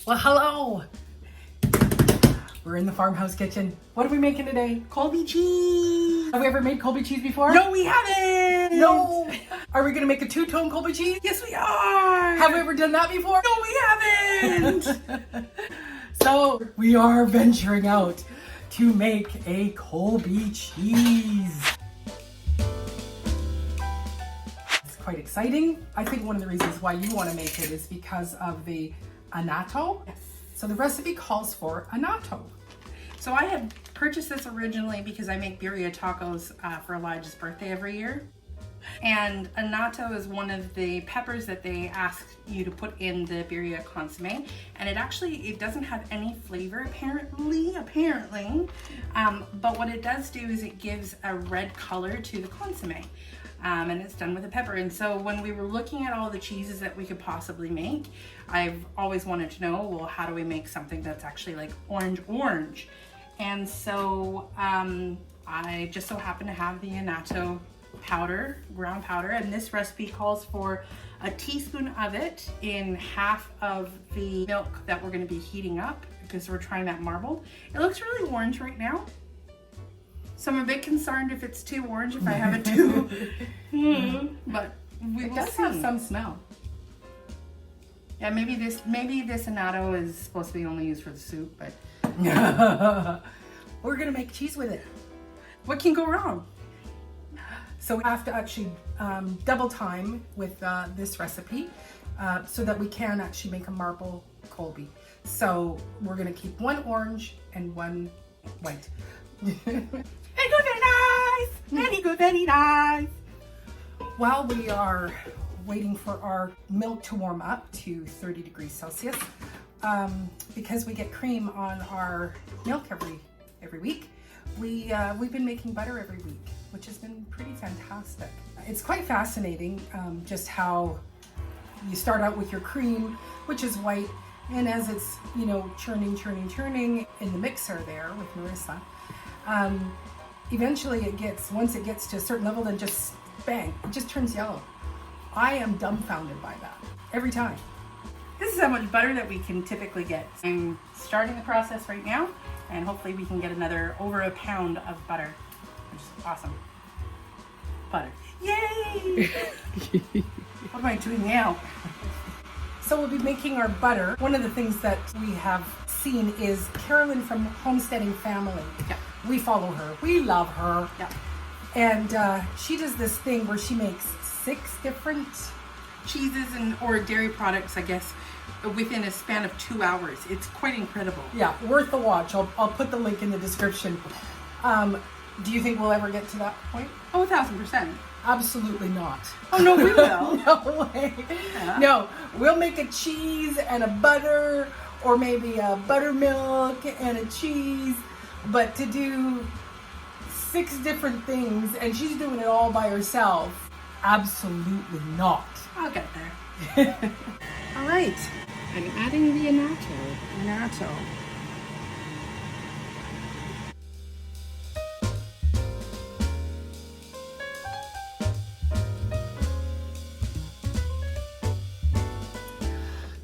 Well, hello. We're in the farmhouse kitchen. What are we making today? Colby cheese. Have we ever made Colby cheese before? No, we haven't. No. Are we gonna make a two-tone Colby cheese? Yes, we are. Have we ever done that before? No, we haven't. So we are venturing out to make a Colby cheese. It's quite exciting. I think one of the reasons why you want to make it is because of the annatto. Yes. So the recipe calls for annatto. So I had purchased this originally because I make birria tacos for Elijah's birthday every year. And annatto is one of the peppers that they ask you to put in the birria consomme. And it doesn't have any flavor apparently. But what it does do is it gives a red color to the consomme. And it's done with a pepper. And so when we were looking at all the cheeses that we could possibly make, I've always wanted to know, well, how do we make something that's actually like orange? And so I just so happen to have the annatto powder, ground powder, and this recipe calls for a teaspoon of it in half of the milk that we're going to be heating up because we're trying that marbled. It looks really orange right now. So I'm a bit concerned if it's too orange, if I have it too. But It does have some smell. Yeah, maybe this annatto is supposed to be only used for the soup, but We're gonna make cheese with it. what can go wrong? So we have to actually double time with this recipe so that we can actually make a marble Colby. So we're gonna keep one orange and one white. Very good, very nice. Very good, very nice. While we are waiting for our milk to warm up to 30 degrees Celsius, because we get cream on our milk every week, we've been making butter every week, which has been pretty fantastic. It's quite fascinating just how you start out with your cream, which is white, and as it's, churning in the mixer there with Marissa, eventually once it gets to a certain level, then just bang, it just turns yellow. I am dumbfounded by that every time. This is how much butter that we can typically get. I'm starting the process right now, and hopefully we can get over a pound of butter, which is awesome. Butter. Yay! What am I doing now? So we'll be making our butter. One of the things that we have seen is Carolyn from Homesteading Family. Yeah. We follow her. We love her. Yeah. And she does this thing where she makes 6 different Cheeses or dairy products, I guess, within a span of 2 hours. It's quite incredible. Yeah, worth the watch. I'll put the link in the description. Do you think we'll ever get to that point? Oh, 1,000%. Absolutely not. Oh, no, we will. No way. Yeah. No, we'll make a cheese and a butter, or maybe a buttermilk and a cheese, but to do 6 different things, and she's doing it all by herself, absolutely not. I'll get there. All right. I'm adding the annatto.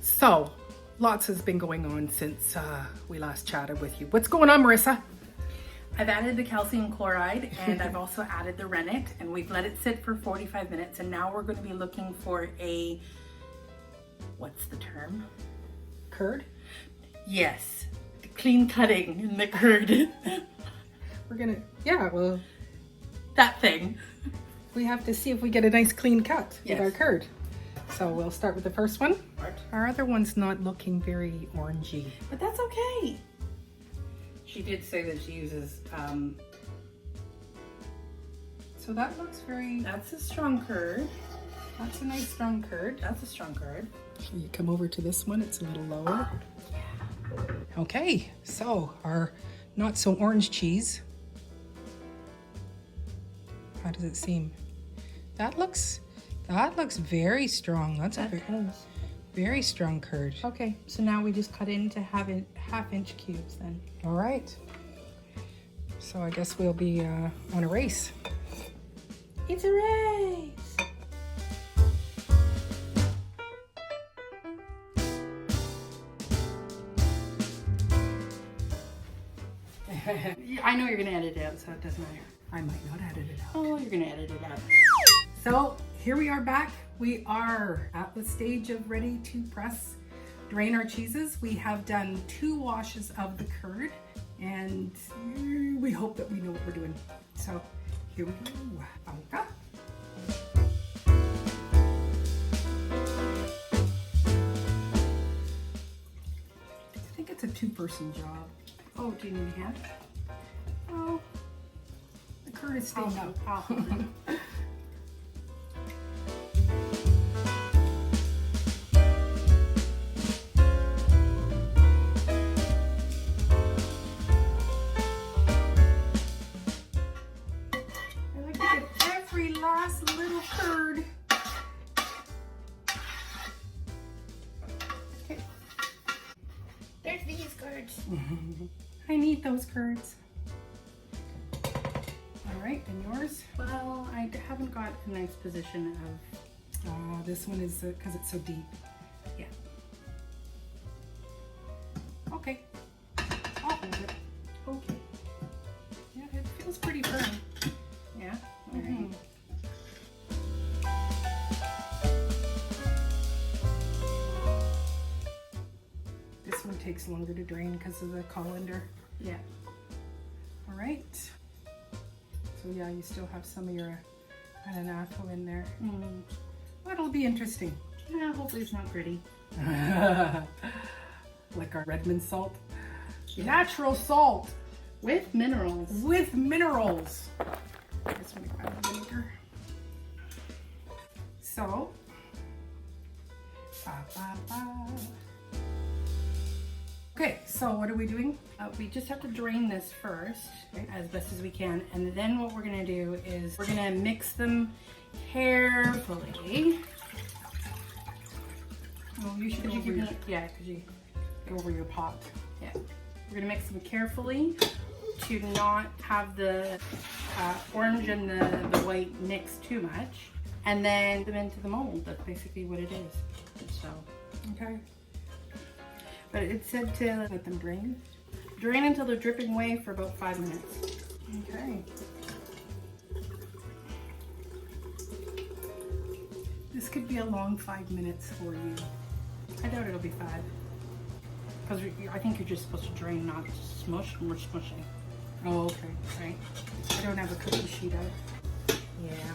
So, lots has been going on since we last chatted with you. What's going on, Marissa? I've added the calcium chloride and I've also added the rennet, and we've let it sit for 45 minutes, and now we're going to be looking for what's the term? Curd? Yes, clean cutting in the curd. Well, That thing. we have to see if we get a nice clean cut Yes. with our curd. So we'll start with the first one. Right. Our other one's not looking very orangey. But that's okay. She did say that she uses, So that looks that's a strong curd. that's a nice strong curd. That's a strong curd. You come over to this one, it's a little lower. Okay, so our not so orange cheese. How does it seem? That looks very strong. That's a very strong curd. Okay, so now we just cut into half-inch cubes then. All right. So I guess we'll be on a race. It's a race. I know you're gonna edit it out, so it doesn't matter. I might not edit it out. Oh, you're gonna edit it out. So here we are back. We are at the stage of ready to press, drain our cheeses. We have done 2 washes of the curd, and we hope that we know what we're doing. So here we go. Bangka. I think it's a 2-person job. Oh, do you need a hand? Oh, the curd is staying up. I'll hold it. I like to get every last little curd. Okay. There's these curds. I need those curds. All right, and yours? Well, I haven't got a nice position of. This one is because it's so deep. Yeah. Okay, I'll hold it. Okay. Yeah, it feels pretty firm. Yeah. All right. This one takes longer to drain because of the colander. Yeah. All right. So yeah, you still have some of your ananato in there. That'll be interesting. Yeah. Hopefully it's not gritty. Like our Redmond salt. Natural salt With minerals. with minerals. This one I found vinegar. So, okay, so what are we doing? We just have to drain this first, Okay. as best as we can, and then what we're gonna do is we're gonna mix them carefully. Oh, you should Could go you over give your, me? Yeah. Could you? go over your pot. Yeah. We're gonna mix them carefully to not have the orange and the white mix too much, and then them into the mold. That's basically what it is. So, Okay. but it said to Let them drain. drain until they're dripping away for about 5 minutes. Okay. This could be a long 5 minutes for you. I doubt it'll be 5. Because I think you're just supposed to drain, not smush. We're smushing, Oh, okay. right? I don't have a cookie sheet out. Yeah.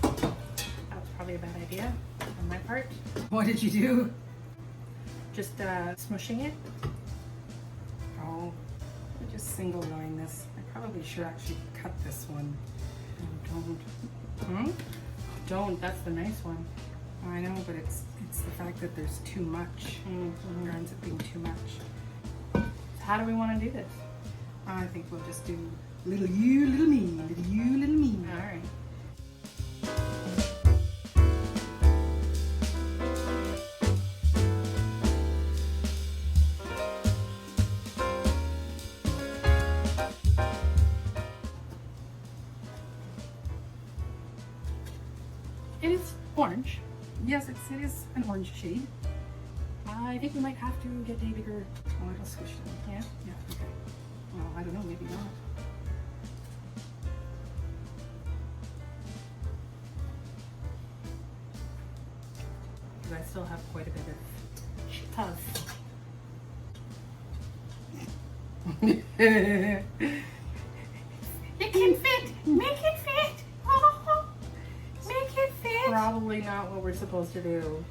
That's probably a bad idea on my part. What did you do? Just smushing it. Oh, I just single line this. I probably should actually cut this one. Don't. Don't. That's the nice one. I know, but it's the fact that there's too much. There ends up being too much. So how do we want to do this? I think we'll just do little you, little me, little you, little me. All right. It is orange. Yes, it is an orange shade. I think we might have to get a bigger. Oh, it'll squish them. Yeah. Yeah, okay. Well, I don't know, maybe not. Because I still have quite a bit of puff. It can fit. Make it fit. Oh, make it fit. Probably not what we're supposed to do.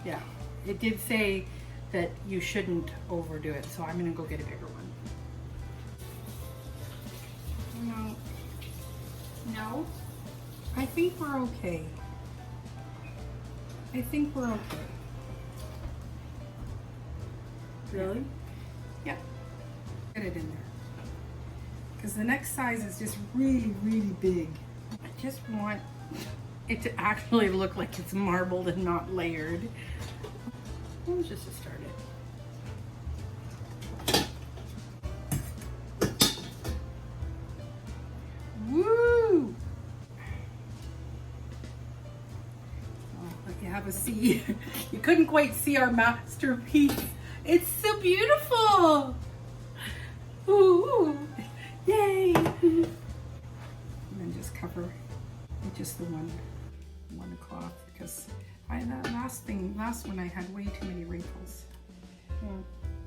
Yeah, it did say that you shouldn't overdo it, so I'm gonna go get a bigger one. No. No? I think we're okay. I think we're okay. Really? Yeah. Get it in there. Because the next size is just really, really big. I just want it to actually look like it's marbled and not layered. It was just to start it. Woo! Oh, let you have a see. You couldn't quite see our masterpiece. It's so beautiful. Ooh, yay! And then just cover with just the one cloth, because that last one I had way too many wrinkles. Yeah.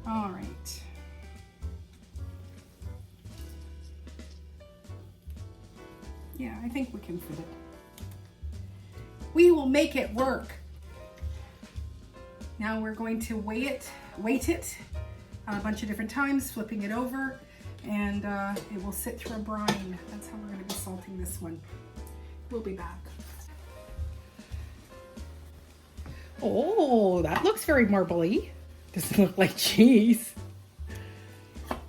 All right. Yeah, I think we can fit it. We will make it work. Now we're going to weight it a bunch of different times, flipping it over, and it will sit through a brine. That's how we're going to be salting this one. We'll be back. Oh, that looks very marbly. Doesn't look like cheese.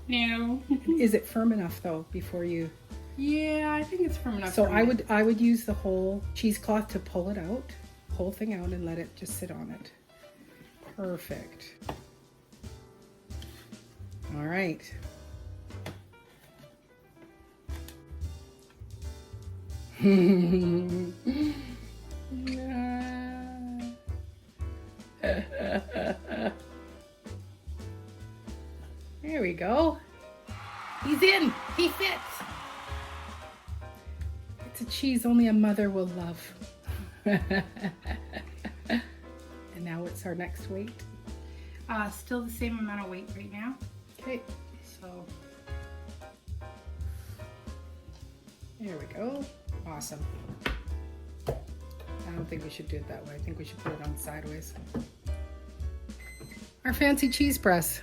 No. Is it firm enough though before you? Yeah, I think it's firm enough. So I would use the whole cheesecloth to pull it out, whole thing out, and let it just sit on it. Perfect. All right. There we go. He's in. He fits. It's a cheese only a mother will love. And now it's our next weight. Still the same amount of weight right now. Okay. So There we go. Awesome. I don't think we should do it that way. I think we should put it on sideways. Our fancy cheese press.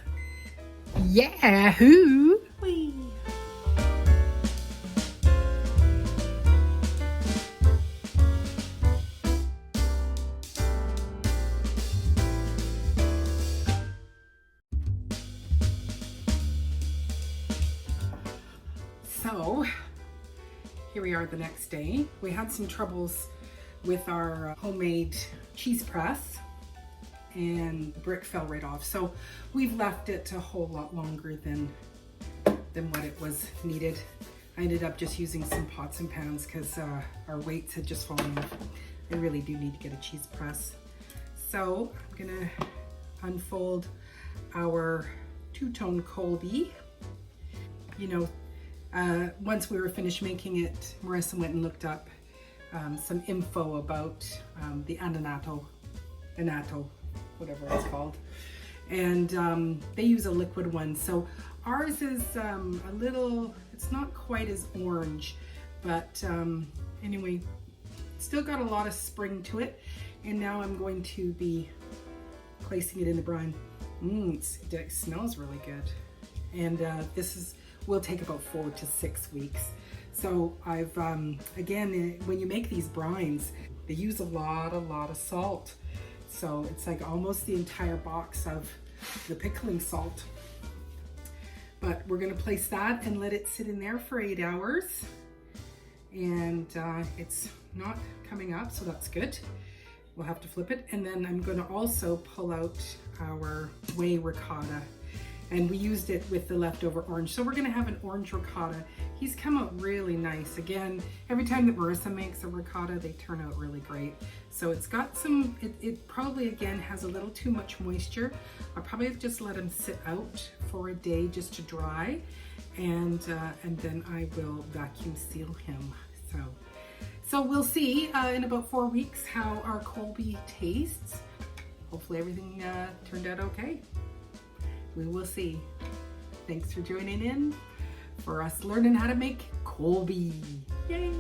Yahoo! whee. So, here we are the next day. We had some troubles with our homemade cheese press and the brick fell right off. So we've left it a whole lot longer than what it was needed. I ended up just using some pots and pans because our weights had just fallen off. I really do need to get a cheese press. So I'm gonna unfold our two-tone Colby. You know, once we were finished making it, Marissa went and looked up some info about the annatto, whatever it's called. And they use a liquid one. So ours is a little, it's not quite as orange, but anyway, still got a lot of spring to it. And now I'm going to be placing it in the brine. It smells really good. And this will take about 4 to 6 weeks. So I've, again, when you make these brines, they use a lot of salt. So it's like almost the entire box of the pickling salt. But we're gonna place that and let it sit in there for 8 hours. And it's not coming up, so that's good. We'll have to flip it. And then I'm gonna also pull out our whey ricotta. And we used it with the leftover orange. So we're gonna have an orange ricotta. He's come out really nice. Again, every time that Marissa makes a ricotta, they turn out really great. So it's got some, it probably again has a little too much moisture. I'll probably just let him sit out for a day just to dry. And then I will vacuum seal him. So we'll see in about 4 weeks how our Colby tastes. Hopefully everything turned out okay. We will see. Thanks for joining in for us learning how to make Colby. Yay!